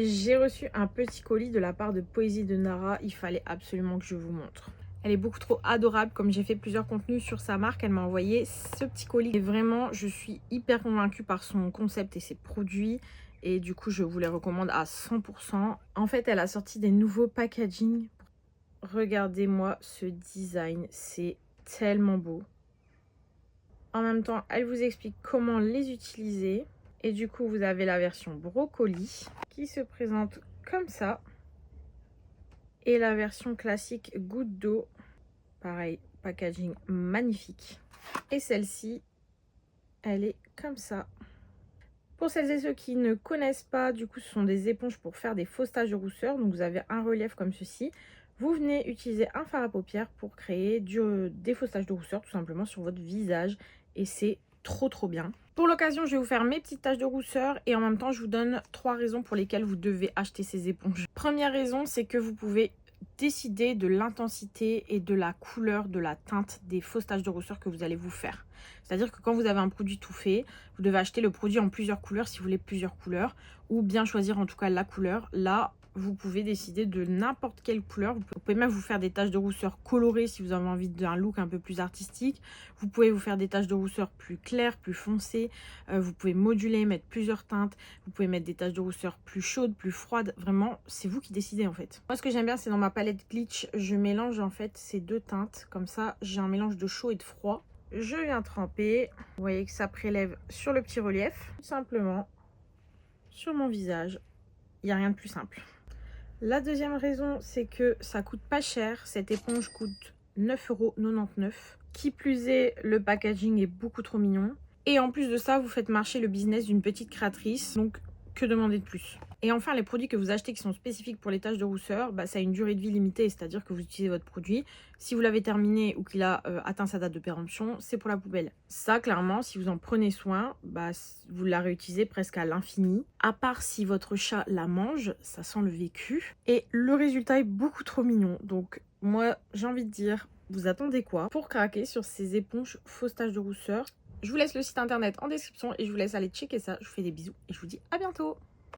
J'ai reçu un petit colis de la part de Poésie de Nara, il fallait absolument que je vous montre. Elle est beaucoup trop adorable, comme j'ai fait plusieurs contenus sur sa marque, elle m'a envoyé ce petit colis. Et vraiment, je suis hyper convaincue par son concept et ses produits. Et du coup, je vous les recommande à 100%. En fait, elle a sorti des nouveaux packaging. Regardez-moi ce design, c'est tellement beau. En même temps, elle vous explique comment les utiliser. Et du coup, vous avez la version brocoli qui se présente comme ça. Et la version classique goutte d'eau. Pareil, packaging magnifique. Et celle-ci, elle est comme ça. Pour celles et ceux qui ne connaissent pas, du coup, ce sont des éponges pour faire des fausses taches de rousseur. Donc, vous avez un relief comme ceci. Vous venez utiliser un fard à paupières pour créer des fausses taches de rousseur, tout simplement, sur votre visage. Et c'est trop bien. Pour l'occasion, je vais vous faire mes petites taches de rousseur et en même temps, je vous donne 3 raisons pour lesquelles vous devez acheter ces éponges. Première raison, c'est que vous pouvez décider de l'intensité et de la couleur, de la teinte des fausses taches de rousseur que vous allez vous faire. C'est-à-dire que quand vous avez un produit tout fait, vous devez acheter le produit en plusieurs couleurs si vous voulez plusieurs couleurs, ou bien choisir en tout cas la couleur. Là, vous pouvez décider de n'importe quelle couleur. Vous pouvez même vous faire des taches de rousseur colorées si vous avez envie d'un look un peu plus artistique. Vous pouvez vous faire des taches de rousseur plus claires, plus foncées. Vous pouvez moduler, mettre plusieurs teintes. Vous pouvez mettre des taches de rousseur plus chaudes, plus froides. Vraiment, c'est vous qui décidez en fait. Moi, ce que j'aime bien, c'est dans ma palette Glitch, je mélange en fait ces deux teintes. Comme ça, j'ai un mélange de chaud et de froid. Je viens tremper. Vous voyez que ça prélève sur le petit relief. Tout simplement, sur mon visage. Il n'y a rien de plus simple. La deuxième raison, c'est que ça coûte pas cher. Cette éponge coûte 9,99 €. Qui plus est, le packaging est beaucoup trop mignon. Et en plus de ça, vous faites marcher le business d'une petite créatrice. Donc, que demander de plus? Et enfin, les produits que vous achetez qui sont spécifiques pour les taches de rousseur, ça a une durée de vie limitée, c'est-à-dire que vous utilisez votre produit. Si vous l'avez terminé ou qu'il a atteint sa date de péremption, c'est pour la poubelle. Ça, clairement, si vous en prenez soin, vous la réutilisez presque à l'infini. À part si votre chat la mange, ça sent le vécu. Et le résultat est beaucoup trop mignon. Donc, moi, j'ai envie de dire, vous attendez quoi pour craquer sur ces éponges fausses taches de rousseur? Je vous laisse le site internet en description et je vous laisse aller checker ça. Je vous fais des bisous et je vous dis à bientôt.